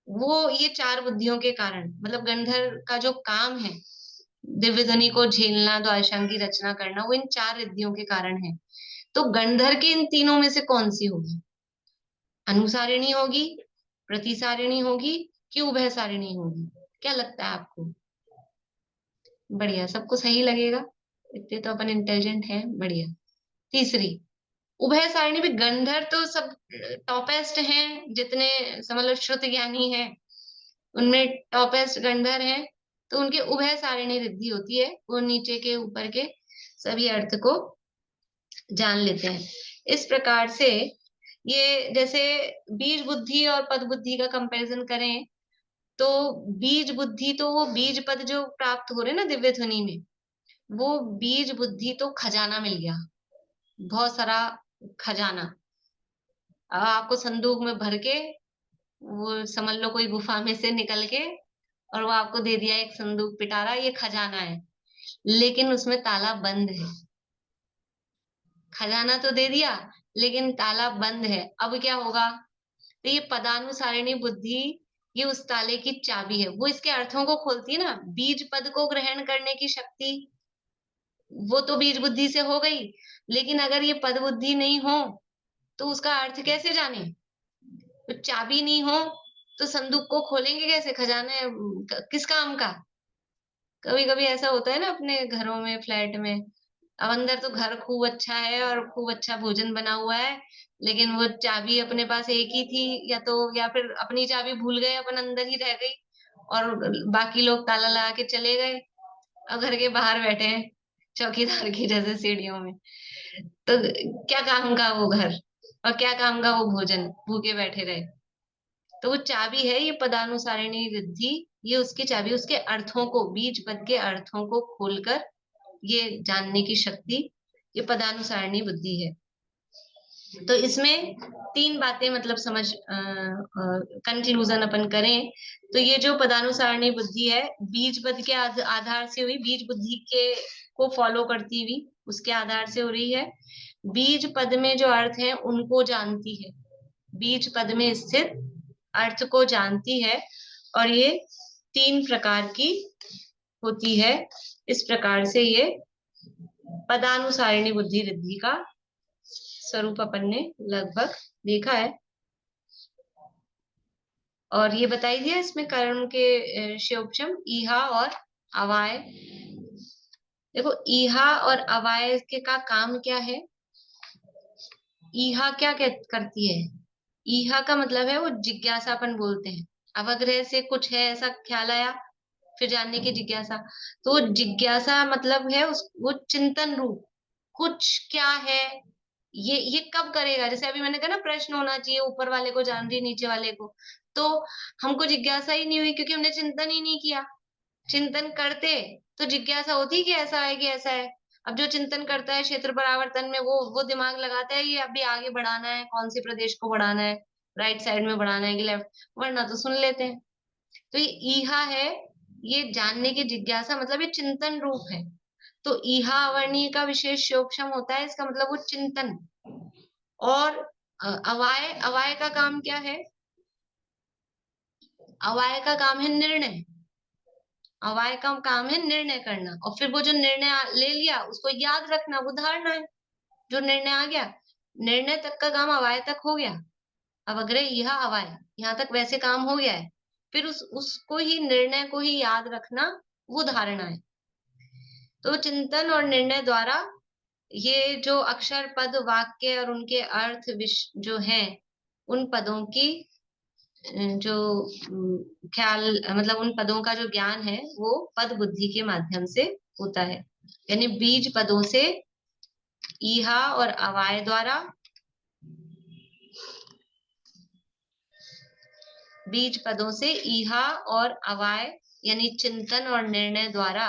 वो ये 4 बुद्धियों के कारण, मतलब गंधर का जो काम है दिव्य ध्वनि को झेलना, द्वादशांग की रचना करना, वो इन 4 रिद्धियों के कारण है। तो गंधर के इन तीनों में से कौन सी होगी? अनुसारिणी होगी, प्रतिसारिणी होगी, कि उभय सारिणी होगी? क्या लगता है आपको? बढ़िया, सबको सही लगेगा, इतने तो अपन इंटेलिजेंट हैं, बढ़िया। तीसरी, उभय सारिणी भी, गंधर तो सब टॉपेस्ट हैं, जितने समझ लो श्रुत ज्ञानी हैं उनमें टॉपेस्ट गंधर है, तो उनके उभय सारिणी रिद्धि होती है, वो नीचे के ऊपर के सभी अर्थ को जान लेते हैं। इस प्रकार से ये, जैसे बीज बुद्धि और पद बुद्धि का कंपैरिजन करें, तो बीज बुद्धि तो वो बीज पद जो प्राप्त हो रहे ना दिव्य ध्वनि में, वो बीज बुद्धि तो खजाना मिल गया, बहुत सारा खजाना। अब आपको संदूक में भर के, वो समझ लो कोई गुफा में से निकल के, और वो आपको दे दिया एक संदूक पिटारा, ये खजाना है, लेकिन उसमें ताला बंद है। खजाना तो दे दिया, लेकिन ताला बंद है। अब क्या होगा? तो ये पदानुसारिणी बुद्धि, ये उस ताले की चाबी है, वो इसके अर्थों को खोलती है ना। बीज पद को ग्रहण करने की शक्ति, वो तो बीज बुद्धि से हो गई, लेकिन अगर ये पद बुद्धि नहीं हो तो उसका अर्थ कैसे जाने? तो चाबी नहीं हो तो संदूक को खोलेंगे कैसे? खजाने किस काम का? कभी कभी ऐसा होता है ना अपने घरों में, फ्लैट में, अब अंदर तो घर खूब अच्छा है और खूब अच्छा भोजन बना हुआ है, लेकिन वो चाबी अपने पास एक ही थी, या फिर अपनी चाबी भूल गए, अपन अंदर ही रह गई, और बाकी लोग ताला लगा के चले गए, और घर के बाहर बैठे हैं चौकीदार की जैसे सीढ़ियों में। तो क्या काम का वो घर, और क्या काम का वो भोजन, भूखे बैठे रहे। तो वो चाबी है ये पदानुसारिणी रिद्धि, ये उसकी चाबी, उसके अर्थों को, बीज पद के अर्थों को खोलकर ये जानने की शक्ति, ये पदानुसारिणी बुद्धि है। तो इसमें 3 बातें, मतलब समझ कंक्लूजन अपन करें तो, ये जो पदानुसारिणी बुद्धि है, बीज पद के आधार से हुई, बीज बुद्धि के को फॉलो करती हुई उसके आधार से हो रही है। बीज पद में जो अर्थ है उनको जानती है, बीज पद में स्थित अर्थ को जानती है, और ये 3 प्रकार की होती है। इस प्रकार से ये पदानुसारिणी बुद्धि रिद्धि का स्वरूप अपन ने लगभग देखा है, और ये बताई दिया इसमें कर्म के शोपशम, ईहा और अवाय। देखो, ईहा और अवाय के का काम क्या है? ईहा क्या करती है? ईहा का मतलब है वो जिज्ञासापन बोलते हैं, अवग्रह से कुछ है ऐसा ख्याल आया, फिर जानने की जिज्ञासा। तो जिज्ञासा मतलब है उस वो चिंतन रूप कुछ क्या है, ये कब करेगा। जैसे अभी मैंने कहा ना, प्रश्न होना चाहिए, ऊपर वाले को जान रही नीचे वाले को। तो हमको जिज्ञासा ही नहीं हुई क्योंकि हमने चिंतन ही नहीं किया। चिंतन करते तो जिज्ञासा होती कि ऐसा है कि ऐसा है। अब जो चिंतन करता है क्षेत्र परावर्तन में, वो दिमाग लगाता है ये अभी आगे बढ़ाना है, कौन से प्रदेश को बढ़ाना है, राइट साइड में बढ़ाना है कि लेफ्ट, वरना तो सुन लेते हैं। तो ये ईहा है, ये जानने की जिज्ञासा मतलब ये चिंतन रूप है। तो ईहा अवर्णीय का विशेष योगक्षम होता है, इसका मतलब वो चिंतन। और अवाय, अवाय का काम क्या है? अवाय का काम है निर्णय। अवाय का काम है निर्णय करना, और फिर वो जो निर्णय ले लिया उसको याद रखना, वो धारणा है। जो निर्णय आ गया, निर्णय तक का काम अवाय तक हो गया। अब अग्रे यह अवाय, यहाँ तक वैसे काम हो गया है। फिर उसको ही, निर्णय को ही याद रखना, वो धारणा है। तो चिंतन और निर्णय द्वारा ये जो अक्षर, पद, वाक्य और उनके अर्थ जो हैं, उन पदों की जो ख्याल, मतलब उन पदों का जो ज्ञान है वो पद बुद्धि के माध्यम से होता है। यानी बीज पदों से ईहा और अवाय द्वारा, बीज पदों से ईहा और अवाय यानी चिंतन और निर्णय द्वारा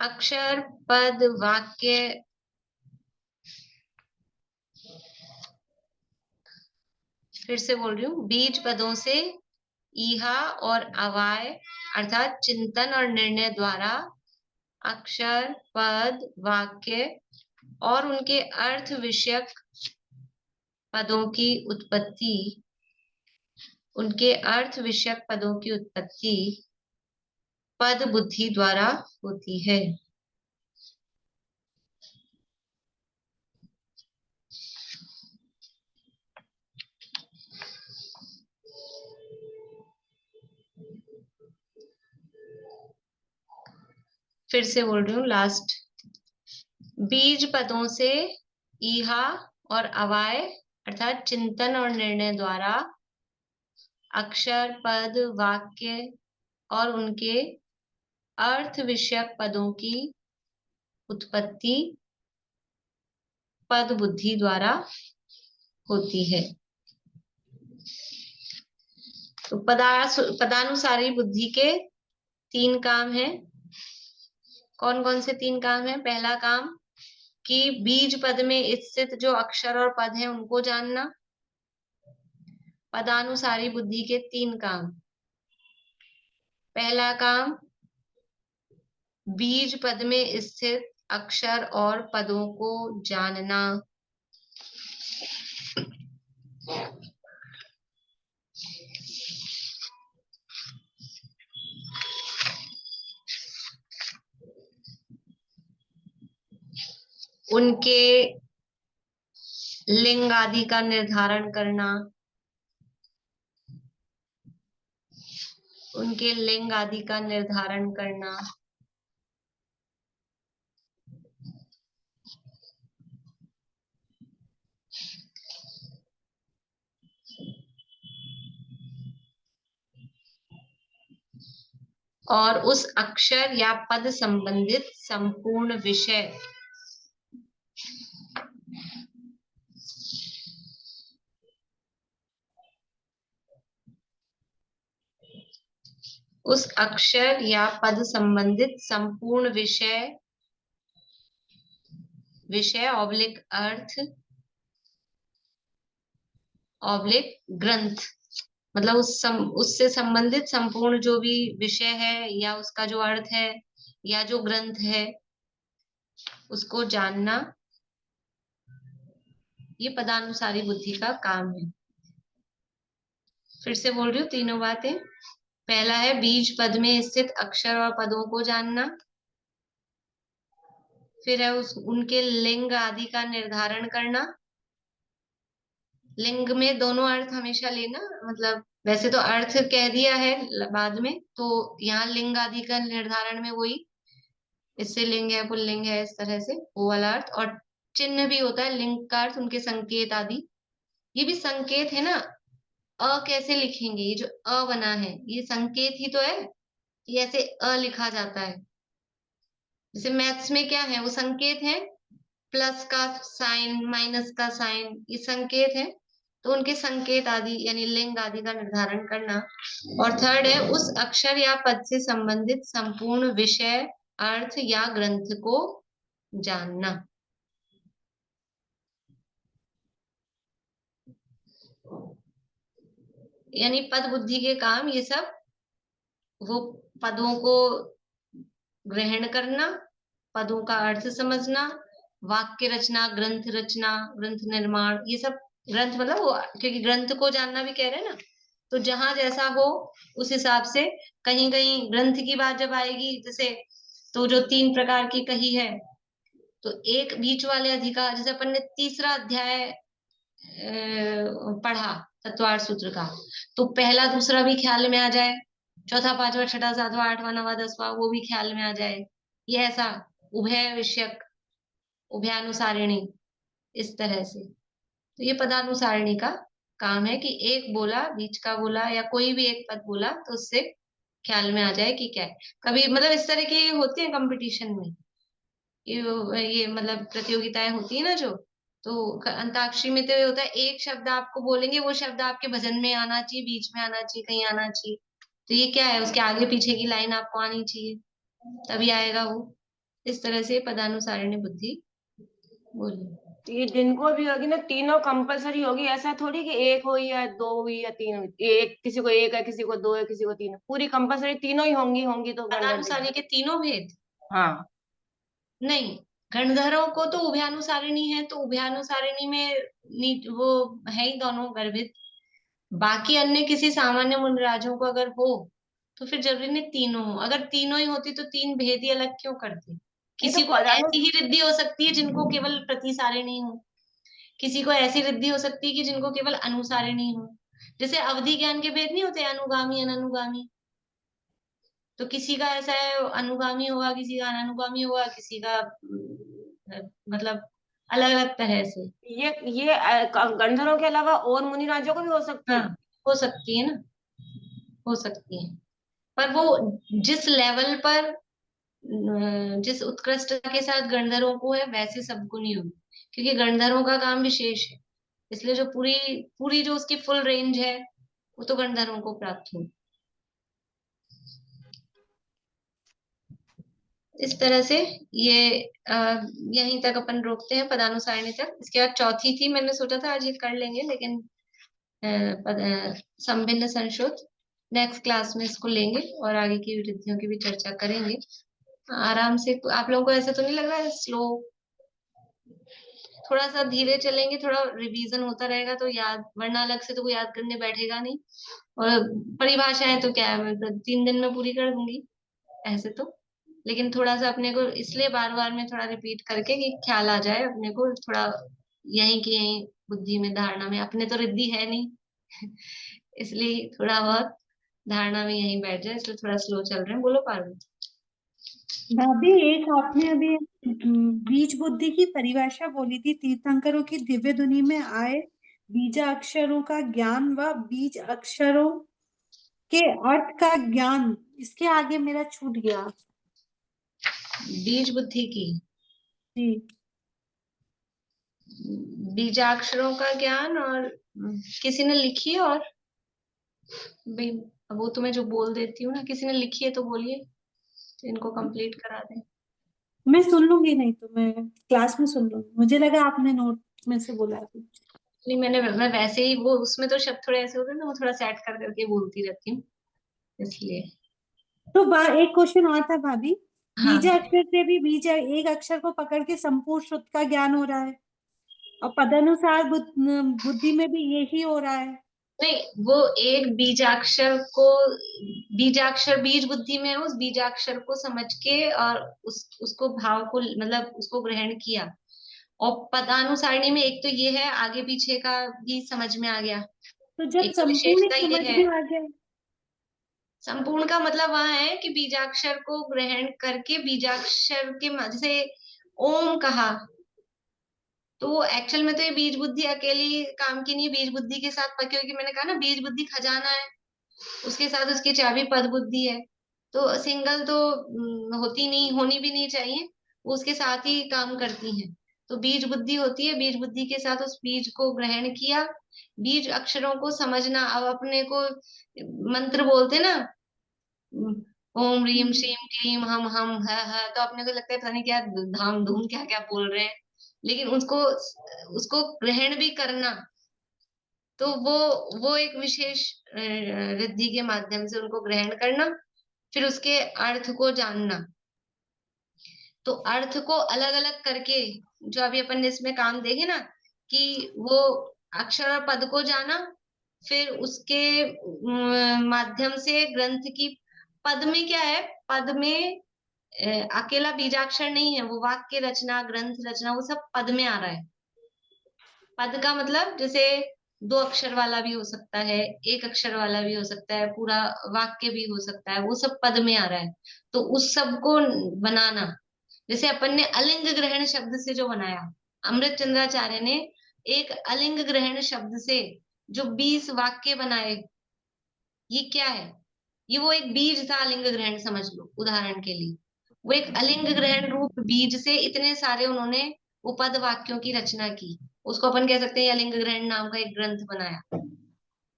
अक्षर, पद, वाक्य, फिर से बोल रही हूँ, बीज पदों से ईहा और अवाय अर्थात चिंतन और निर्णय द्वारा अक्षर, पद, वाक्य और उनके अर्थ विषयक पदों की उत्पत्ति, उनके अर्थ विषयक पदों की उत्पत्ति पद बुद्धि द्वारा होती है। फिर से बोल रही हूँ, लास्ट, बीज पदों से ईहा और अवाय अर्थात चिंतन और निर्णय द्वारा अक्षर, पद, वाक्य और उनके अर्थ विषयक पदों की उत्पत्ति पद बुद्धि द्वारा होती है। तो पदानुसारी बुद्धि के 3 काम हैं। कौन कौन से 3 काम हैं? पहला काम कि बीज पद में स्थित जो अक्षर और पद हैं उनको जानना। पदानुसारी बुद्धि के 3 काम। पहला काम, बीज पद में स्थित अक्षर और पदों को जानना। उनके लिंग आदि का निर्धारण करना। उनके लिंग आदि का निर्धारण करना। और उस अक्षर या पद संबंधित संपूर्ण विषय, उस अक्षर या पद संबंधित संपूर्ण विषय, विषय ऑब्लिक अर्थ ऑब्लिक ग्रंथ, मतलब उससे संबंधित संपूर्ण जो भी विषय है या उसका जो अर्थ है या जो ग्रंथ है उसको जानना, ये पदानुसारी बुद्धि का काम है। फिर से बोल रही हूँ, तीनों बातें। पहला है बीज पद में स्थित अक्षर और पदों को जानना। फिर है उनके लिंग आदि का निर्धारण करना। लिंग में दोनों अर्थ हमेशा लेना, मतलब वैसे तो अर्थ कह दिया है बाद में, तो यहाँ लिंग आदि का निर्धारण में वही इससे लिंग है, पुल्लिंग है, इस तरह से वो वाला अर्थ। और चिन्ह भी होता है लिंग का अर्थ, उनके संकेत आदि, ये भी संकेत है ना। कैसे लिखेंगे? ये जो अ बना है ये संकेत ही तो है, ये ऐसे लिखा जाता है। जैसे मैथ्स में क्या है, वो संकेत है, प्लस का साइन, माइनस का साइन, ये संकेत है। तो उनके संकेत आदि यानी लिंग आदि का निर्धारण करना। और थर्ड है उस अक्षर या पद से संबंधित संपूर्ण विषय, अर्थ या ग्रंथ को जानना। यानी पद बुद्धि के काम ये सब, वो पदों को ग्रहण करना, पदों का अर्थ समझना, वाक्य रचना, ग्रंथ रचना, ग्रंथ निर्माण, ये सब। ग्रंथ मतलब वो, क्योंकि ग्रंथ को जानना भी कह रहे हैं ना, तो जहां जैसा हो उस हिसाब से। कहीं कहीं ग्रंथ की बात जब आएगी, जैसे तो जो 3 प्रकार की कही है, तो एक बीच वाले अधिकार, जैसे अपन ने तीसरा अध्याय पढ़ा तत्वार्थ सूत्र का, तो पहला दूसरा भी ख्याल में आ जाए, चौथा पांचवा छठा सातवां आठवां नवां दसवां वो भी ख्याल में आ जाए। ये ऐसा उभय विषयक, उभयानुसारिणी, इस तरह से। तो ये पदानुसारिणी का काम है कि एक बोला, बीच का बोला, या कोई भी एक पद बोला तो उससे ख्याल में आ जाए कि क्या है। कभी मतलब इस तरह की होती है कंपटीशन में, ये मतलब प्रतियोगिताएं होती है ना जो, तो अंताक्षरी में तो ये होता है, एक शब्द आपको बोलेंगे, वो शब्द आपके भजन में आना चाहिए, बीच में आना चाहिए, कहीं आना चाहिए। तो ये क्या है, उसके आगे पीछे की लाइन आपको आनी चाहिए, तभी आएगा वो। इस तरह से पदानुसारिणी बुद्धि बोली। तो ये जिनको भी होगी ना, तीनों कंपलसरी होगी, ऐसा थोड़ी कि एक हो या दो हुई या तीन हुई, एक किसी को एक है, किसी को दो है, किसी को तीन है, पूरी कंपलसरी तीनों ही होंगी तो गणधर पदानुसारी के तीनों भेद हाँ। नहीं, गणधरों को तो उभयानुसारिणी है, तो उभयानुसारिणी में वो है ही दोनों गर्भित। बाकी अन्य किसी सामान्य मुनिराजों को अगर हो तो फिर जरूरी नहीं तीनों हो। अगर तीनों ही होती तो 3 भेद ही अलग क्यों करते? किसी को ऐसी ही रिद्धि हो सकती है जिनको केवल प्रतिसारिणी हो, किसी को ऐसी रिद्धि हो सकती है कि जिनको केवल अनुसारिणी हो। जैसे अवधि ज्ञान के भेद नहीं होते, अनुगामी अननुगामी, तो किसी का ऐसा है अनुगामी होगा, किसी का अननुगामी होगा, किसी का मतलब अलग अलग तरह से। ये गंधर्वों के अलावा और मुनि राज्यों को भी हो सकती है। हाँ, हो सकती है ना, हो सकती है, पर वो जिस लेवल पर जिस उत्कृष्टता के साथ गणधरों को है वैसे सबको नहीं होगी, क्योंकि गणधरों का काम विशेष है, इसलिए जो पूरी पूरी जो उसकी फुल रेंज है वो तो गणधरों को प्राप्त हो। इस तरह से ये यहीं तक अपन रोकते हैं, पदानुसारिणी तक। इसके बाद चौथी थी, मैंने सोचा था आज ये कर लेंगे, लेकिन संभिन्न संशोध नेक्स्ट क्लास में इसको लेंगे और आगे की वृद्धियों की भी चर्चा करेंगे आराम से। आप लोगों को ऐसा तो नहीं लग रहा है स्लो? थोड़ा सा धीरे चलेंगे, थोड़ा रिवीजन होता रहेगा तो याद, वरना अलग से तो कोई याद करने बैठेगा नहीं। और परिभाषाएं तो क्या है, मैं तो 3 दिन में पूरी कर दूंगी ऐसे तो, लेकिन थोड़ा सा अपने को इसलिए बार बार में थोड़ा रिपीट करके कि ख्याल आ जाए अपने को, थोड़ा यहीं की यहीं बुद्धि में, धारणा में। अपने तो रिद्धि है नहीं इसलिए थोड़ा बहुत धारणा में यहीं बैठ जाए, इसलिए थोड़ा स्लो चल रहे हैं। बोलो पार्वती। भाभी, एक आपने अभी बीज बुद्धि की परिभाषा बोली थी, तीर्थंकरों की दिव्य धुनी में आए बीजाक्षरों का ज्ञान व बीज अक्षरों के अर्थ का ज्ञान, इसके आगे मेरा छूट गया। बीज बुद्धि की जी, बीजाक्षरों का ज्ञान, और किसी ने लिखी है, और वो तो मैं जो बोल देती हूँ ना, किसी ने लिखी है तो बोलिए, तो इनको कंप्लीट करा दें। मैं सुन लूंगी, नहीं तो मैं क्लास में सुन लूंगी, मुझे लगा आपने नोट में से बोला है। नहीं, मैं वैसे ही वो उसमें तो शब्द थोड़े ऐसे होते हैं ना, वो थोड़ा सेट कर करके बोलती रहती हूँ इसलिए। तो एक क्वेश्चन और था भाभी, हाँ, बीज अक्षर से भी बीज एक अक्षर को पकड़ के संपूर्ण शुद्ध का ज्ञान हो रहा है, और पदानुसार बुद्धि में भी यही हो रहा है। नहीं, वो एक बीजाक्षर को, बीजाक्षर बीज बुद्धि में उस बीजाक्षर को समझ के और उसको भाव को मतलब उसको ग्रहण किया। और पदानुसारिणी में एक तो ये है, आगे पीछे का भी समझ में आ गया। तो जब एक तो संपूर्ण विशेषता ये समझ है, में आ जाए, संपूर्ण का मतलब वह है कि बीजाक्षर को ग्रहण करके बीजाक्षर के जैसे ओम कहा, तो वो एक्चुअल में तो ये बीज बुद्धि अकेली काम की नहीं, बीज बुद्धि के साथ, क्योंकि मैंने कहा ना बीज बुद्धि खजाना है, उसके साथ उसकी चाबी पद बुद्धि है। तो सिंगल तो होती नहीं, होनी भी नहीं चाहिए, वो उसके साथ ही काम करती हैं। तो बीज बुद्धि होती है, बीज बुद्धि के साथ उस बीज को ग्रहण किया, बीज अक्षरों को समझना। अब अपने को मंत्र बोलते ना, ओम ह्रीम श्रीम क्लीम हम है, तो अपने को लगता है पता नहीं क्या धाम धूम क्या क्या बोल रहे हैं, लेकिन उसको उसको ग्रहण भी करना, तो वो एक विशेष रिद्धि के माध्यम से उनको ग्रहण करना, फिर उसके अर्थ को जानना। तो अर्थ को अलग अलग करके, जो अभी अपन ने इसमें काम देखे ना, कि वो अक्षर और पद को जाना, फिर उसके माध्यम से ग्रंथ की, पद में क्या है, पद में अकेला बीजाक्षर नहीं है, वो वाक्य रचना, ग्रंथ रचना, वो सब पद में आ रहा है। पद का मतलब जैसे 2 अक्षर वाला भी हो सकता है, 1 अक्षर वाला भी हो सकता है, पूरा वाक्य भी हो सकता है, वो सब पद में आ रहा है। तो उस सब को बनाना, जैसे अपन ने अलिंग ग्रहण शब्द से जो बनाया, अमृत चंद्राचार्य ने एक अलिंग ग्रहण शब्द से जो 20 वाक्य बनाए, ये क्या है, ये वो एक बीज था, अलिंग ग्रहण समझ लो उदाहरण के लिए। वो एक अलिंग ग्रहण रूप बीज से इतने सारे उन्होंने उपद वाक्यों की रचना की, उसको अपन कह सकते हैं अलिंग ग्रहण नाम का एक ग्रंथ बनाया।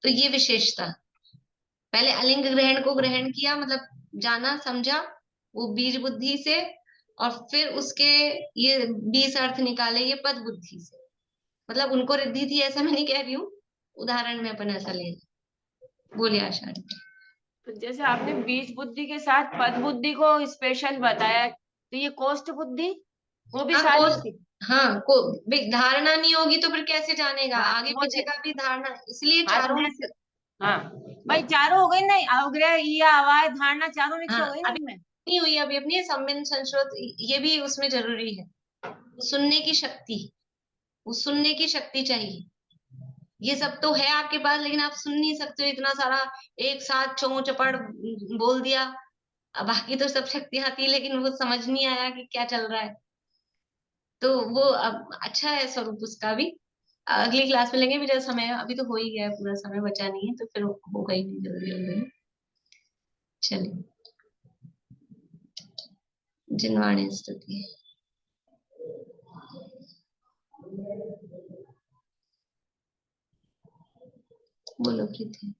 तो ये विशेषता, पहले अलिंग ग्रहण को ग्रहण किया, मतलब जाना समझा वो बीज बुद्धि से, और फिर उसके ये 20 अर्थ निकाले ये पद बुद्धि से। मतलब उनको रिद्धि थी ऐसा मैं नहीं कह रही हूँ, उदाहरण में अपन ऐसा ले। बोलिए आशा। तो जैसे आपने बीज बुद्धि के साथ पद बुद्धि को स्पेशल बताया, तो ये कोष्ठ बुद्धि वो भी हाँ सारी हाँ धारणा नहीं होगी तो फिर कैसे जानेगा, हाँ, आगे वो पीछे का भी धारणा, इसलिए हाँ, चारों। हाँ भाई, चारों हो गई ना, अवग्रह या आवाज धारणा चारों मिक्स हाँ हो गई ना अभी इनमें। नहीं हुई, अभी अपनी संबिंद संश्रोत ये भी उसमें जरूरी है, सुनने की शक्ति, वो सुनने की शक्ति चाहिए। ये सब तो है आपके पास, लेकिन आप सुन नहीं सकते हो, इतना सारा एक साथ चों चपड़ बोल दिया, अब बाकी तो सब शक्तियां थी, लेकिन वो समझ नहीं आया कि क्या चल रहा है। तो वो अब अच्छा है स्वरूप उसका भी, अगली क्लास में लेंगे भी, जब समय अभी तो हो ही गया है, पूरा समय बचा नहीं है, तो फिर होगा ही नहीं जल्दी जल्दी। चलिए, जिनवाणी स्तुति। बोलो प्रीति।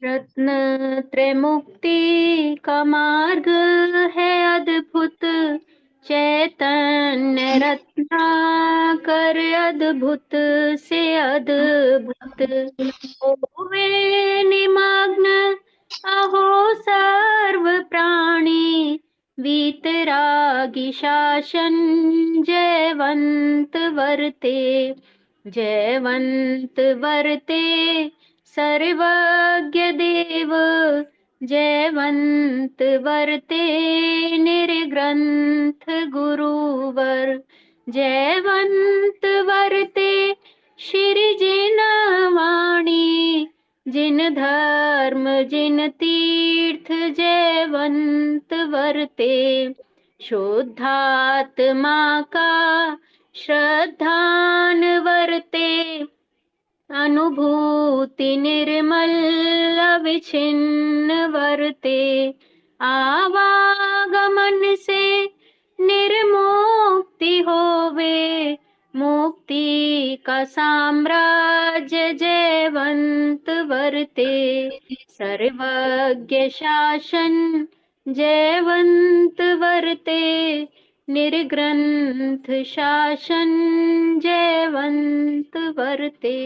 रत्न त्रैमुक्ति का मार्ग है अद्भुत, चैतन्य रत्नाकर अद्भुत से अद्भुत, होवे निमग्न अहो सर्व प्राणी, वीतरागी शासन जयवंत वर्ते, जयवंत वर्ते सर्वज्ञ देव, जयवंत वर्ते निर्ग्रंथ गुरुवर, जयवंत वर्ते श्री जिन वाणी, जिन धर्म जिन तीर्थ, जयवंत वर्ते शुद्धात्मा का श्रद्धान वर्ते, अनुभूति निर्मल अविछिन्न वर्ते, आवागमन से निर्मुक्ति होवे, मुक्ति का साम्राज्य जयवंत वर्ते, सर्वज्ञ शासन जयवंत वर्ते, निर्ग्रंथ शासन जयवंत वर्ते।